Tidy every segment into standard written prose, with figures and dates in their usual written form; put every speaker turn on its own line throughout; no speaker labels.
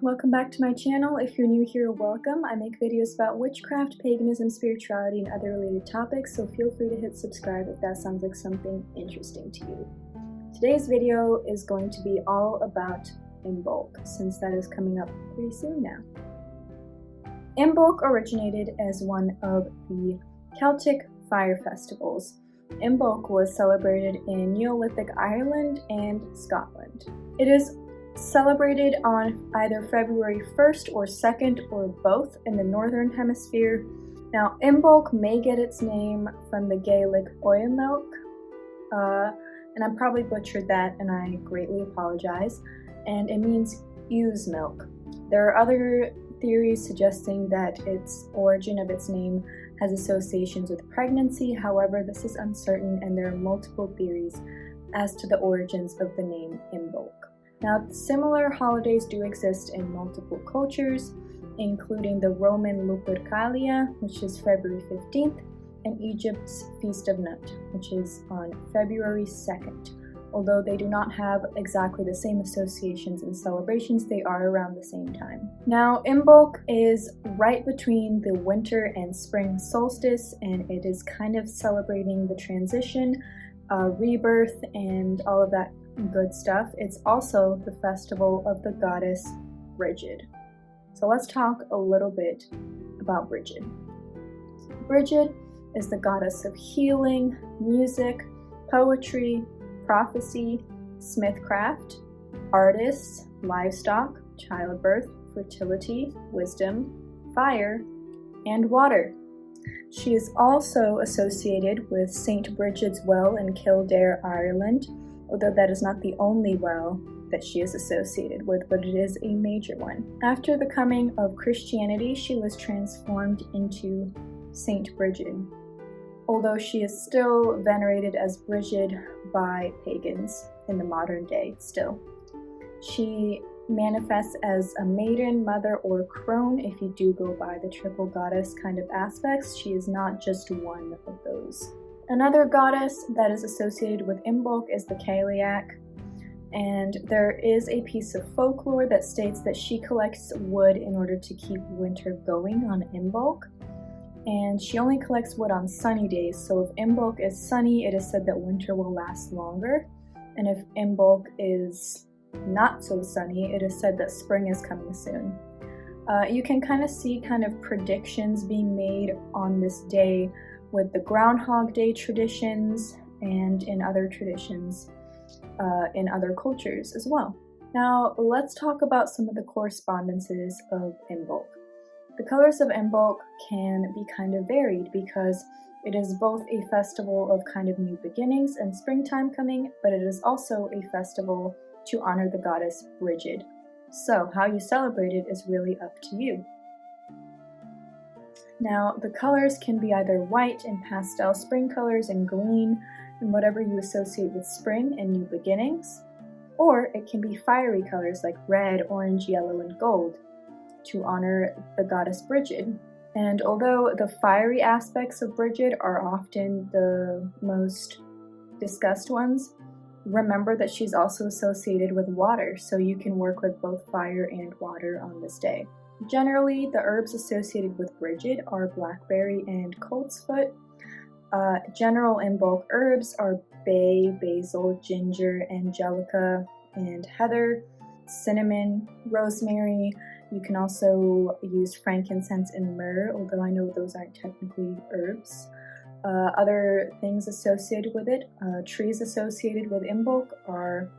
welcome back to my channel. If you're new here, welcome. I make videos about witchcraft, paganism, spirituality, and other related topics, so feel free to hit subscribe if that sounds like something interesting to you. Today's video is going to be all about Imbolc, since that is coming up pretty soon now. Imbolc originated as one of the Celtic fire festivals. Imbolc was celebrated in Neolithic Ireland and Scotland. It is celebrated on either February 1st or 2nd or both in the Northern Hemisphere. Now, Imbolc may get its name from the Gaelic Oilmelk, and I probably butchered that and I greatly apologize, and it means ewe's milk. There are other theories suggesting that its origin of its name has associations with pregnancy. However, this is uncertain and there are multiple theories as to the origins of the name Imbolc. Now, similar holidays do exist in multiple cultures, including the Roman Lupercalia, which is February 15th, and Egypt's Feast of Nut, which is on February 2nd. Although they do not have exactly the same associations and celebrations, they are around the same time. Now, Imbolc is right between the winter and spring solstice, and it is kind of celebrating the transition, rebirth, and all of that good stuff. It's also the festival of the goddess Brigid. So let's talk a little bit about Brigid. Brigid is the goddess of healing, music, poetry, prophecy, smithcraft, artists, livestock, childbirth, fertility, wisdom, fire, and water. She is also associated with St. Brigid's Well in Kildare, Ireland, although that is not the only well that she is associated with, but it is a major one. After the coming of Christianity, she was transformed into Saint Brigid, although she is still venerated as Brigid by pagans in the modern day still. She manifests as a maiden, mother, or crone if you do go by the triple goddess kind of aspects. She is not just one of those. Another goddess that is associated with Imbolc is the Cailleach, and there is a piece of folklore that states that she collects wood in order to keep winter going on Imbolc, and she only collects wood on sunny days. So if Imbolc is sunny, it is said that winter will last longer, and if Imbolc is not so sunny, it is said that spring is coming soon. You can kind of see predictions being made on this day with the Groundhog Day traditions and in other traditions in other cultures as well. Now, let's talk about some of the correspondences of Imbolc. The colors of Imbolc can be kind of varied because it is both a festival of kind of new beginnings and springtime coming, but it is also a festival to honor the goddess Brigid. So how you celebrate it is really up to you. Now, the colors can be either white and pastel spring colors and green and whatever you associate with spring and new beginnings, or it can be fiery colors like red, orange, yellow, and gold to honor the goddess Brigid. And although the fiery aspects of Brigid are often the most discussed ones, remember that she's also associated with water, so you can work with both fire and water on this day. Generally, the herbs associated with Brigid are blackberry and coltsfoot. General Imbolc herbs are bay, basil, ginger, angelica, and heather, cinnamon, rosemary. You can also use frankincense and myrrh, although I know those aren't technically herbs. Other things associated with it, trees associated with Imbolc are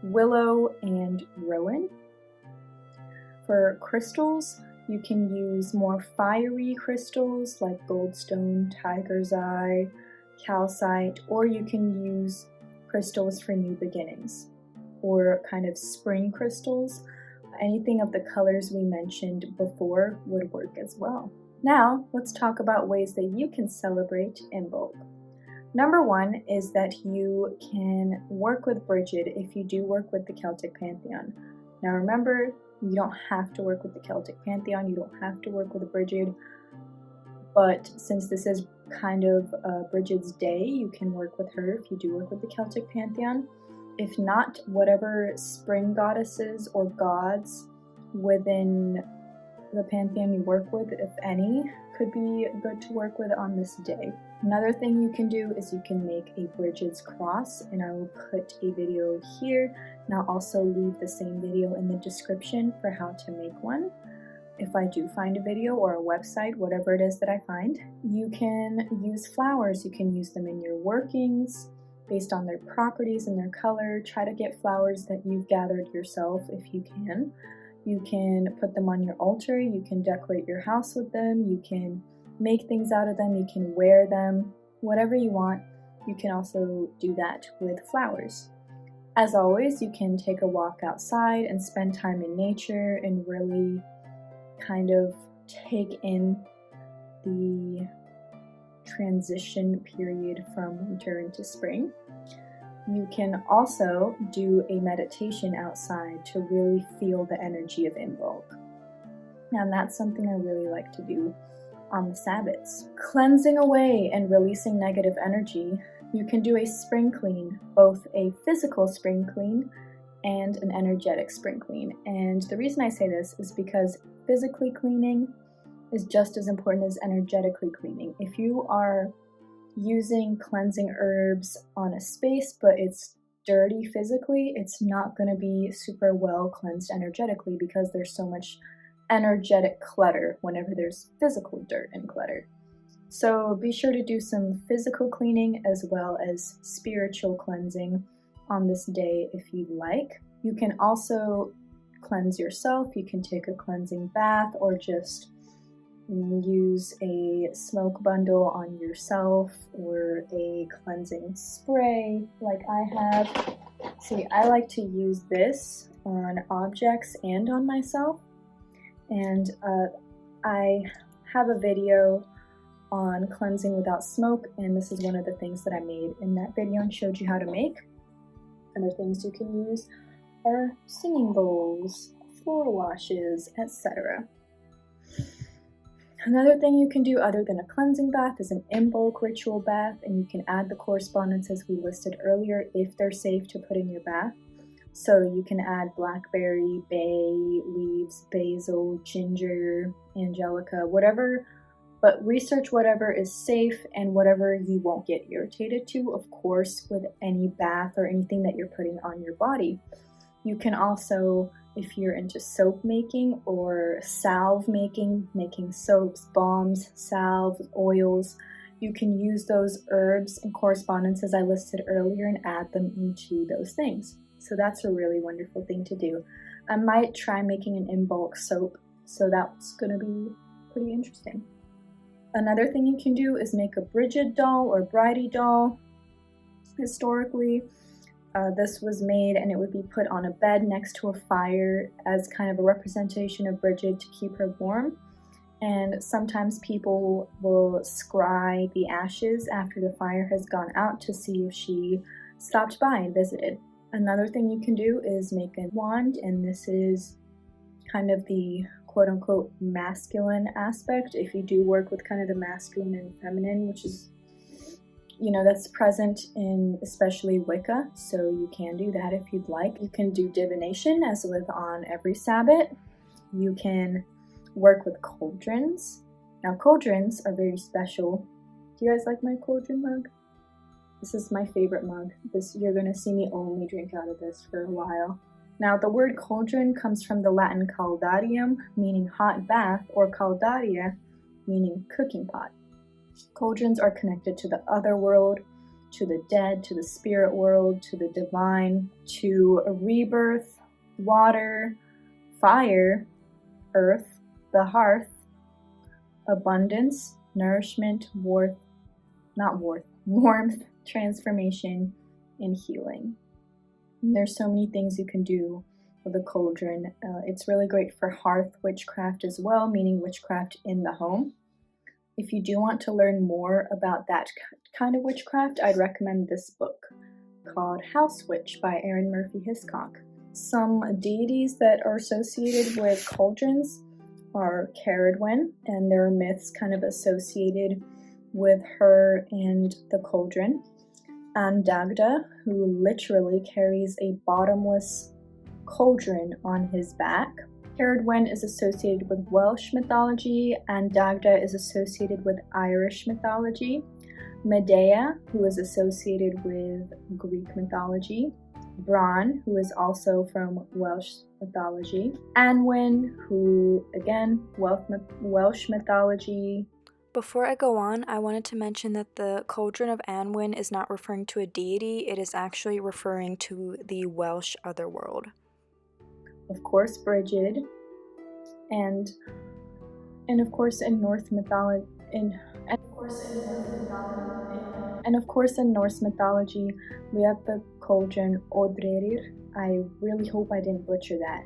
willow and rowan. For crystals, you can use more fiery crystals like goldstone, tiger's eye, calcite, or you can use crystals for new beginnings, or kind of spring crystals. Anything of the colors we mentioned before would work as well. Now, let's talk about ways that you can celebrate Imbolc. Number one is that you can work with Brigid if you do work with the Celtic Pantheon. Now remember, you don't have to work with the Celtic Pantheon, you don't have to work with Brigid, but since this is kind of Brigid's day, you can work with her if you do work with the Celtic Pantheon. If not, whatever spring goddesses or gods within the pantheon you work with, if any, could be good to work with on this day. Another thing you can do is you can make a Brigid's cross, and I will put a video here, and I'll also leave the same video in the description for how to make one. If I do find a video or a website, whatever it is that I find, you can use flowers. You can use them in your workings based on their properties and their color. Try to get flowers that you've gathered yourself if you can. You can put them on your altar, you can decorate your house with them, you can make things out of them, you can wear them, whatever you want. You can also do that with flowers. As always, you can take a walk outside and spend time in nature and really kind of take in the transition period from winter into spring. You can also do a meditation outside to really feel the energy of Imbolc. And that's something I really like to do on the Sabbats. Cleansing away and releasing negative energy, you can do a spring clean, both a physical spring clean and an energetic spring clean. And the reason I say this is because physically cleaning is just as important as energetically cleaning. If you are using cleansing herbs on a space but it's dirty physically, it's not going to be super well cleansed energetically because there's so much energetic clutter whenever there's physical dirt and clutter. So be sure to do some physical cleaning as well as spiritual cleansing on this day if you'd like. You can also cleanse yourself. You can take a cleansing bath or just use a smoke bundle on yourself or a cleansing spray like I have. See, I like to use this on objects and on myself, and I have a video on cleansing without smoke, and this is one of the things that I made in that video and showed you how to make. Other things you can use are singing bowls, floor washes, etc. Another thing you can do other than a cleansing bath is an Imbolc ritual bath, and you can add the correspondences we listed earlier if they're safe to put in your bath. So you can add blackberry, bay leaves, basil, ginger, angelica, whatever, but research whatever is safe and whatever you won't get irritated to, of course, with any bath or anything that you're putting on your body. You can also, if you're into soap making or salve making soaps, balms, salves, oils, you can use those herbs and correspondences I listed earlier and add them into those things. So that's a really wonderful thing to do. I might try making an Imbolc soap, so that's going to be pretty interesting. Another thing you can do is make a Brigid doll or Brighid doll. Historically, this was made and it would be put on a bed next to a fire as kind of a representation of Brigid to keep her warm. And sometimes people will scry the ashes after the fire has gone out to see if she stopped by and visited. Another thing you can do is make a wand, and this is kind of the quote-unquote masculine aspect. If you do work with kind of the masculine and feminine, which is, you know, that's present in especially Wicca, so you can do that if you'd like. You can do divination as with on every Sabbat. You can work with cauldrons. Now cauldrons are very special. Do you guys like my cauldron mug? This is my favorite mug. You're going to see me only drink out of this for a while. Now the word cauldron comes from the Latin caldarium, meaning hot bath, or caldaria, meaning cooking pot. Cauldrons are connected to the other world, to the dead, to the spirit world, to the divine, to a rebirth, water, fire, earth, the hearth, abundance, nourishment, warmth, transformation, and healing. And there's so many things you can do with a cauldron. It's really great for hearth witchcraft as well, meaning witchcraft in the home. If you do want to learn more about that kind of witchcraft, I'd recommend this book called House Witch by Arin Murphy-HIscock. Some deities that are associated with cauldrons are Caradwen, and there are myths kind of associated with her and the cauldron. Andagda, who literally carries a bottomless cauldron on his back. Ceridwen is associated with Welsh mythology, and Dagda is associated with Irish mythology. Medea, who is associated with Greek mythology. Bran, who is also from Welsh mythology. Anwen, who, again, Welsh mythology.
Before I go on, I wanted to mention that the Cauldron of Anwen is not referring to a deity, it is actually referring to the Welsh otherworld.
Of course, Brigid, and of course in Norse mythology, in Norse mythology, we have the cauldron Odrerir. I really hope I didn't butcher that.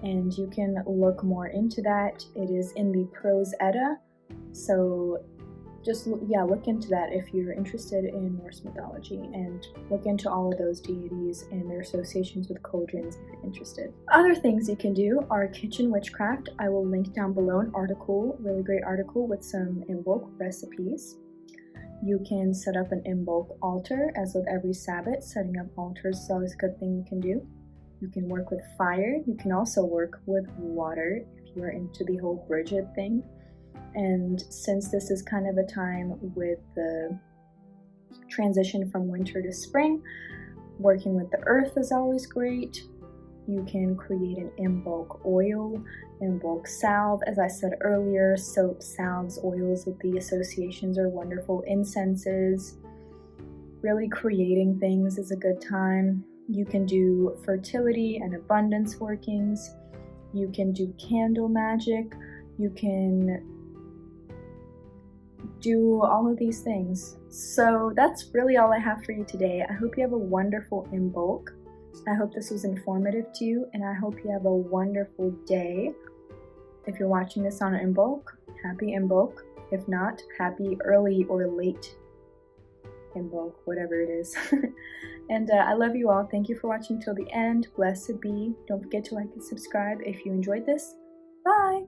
And you can look more into that. It is in the Prose Edda, so just look into that if you're interested in Norse mythology, and look into all of those deities and their associations with cauldrons if you're interested. Other things you can do are kitchen witchcraft. I will link down below an article, really great article with some Imbolc recipes. You can set up an Imbolc altar, as with every Sabbat. Setting up altars is always a good thing you can do. You can work with fire. You can also work with water if you're into the whole Brigid thing. And since this is kind of a time with the transition from winter to spring, working with the earth is always great. You can create an Imbolc oil, Imbolc salve. As I said earlier, soap, salves, oils with the associations are wonderful. Incenses. Really creating things is a good time. You can do fertility and abundance workings. You can do candle magic. You can do all of these things. So that's really all I have for you today. I hope you have a wonderful Imbolc. I hope this was informative to you, and I hope you have a wonderful day. If you're watching this on Imbolc, happy Imbolc. If not, happy early or late Imbolc, whatever it is. And I love you all. Thank you for watching till the end. Blessed be. Don't forget to like and subscribe if you enjoyed this. Bye!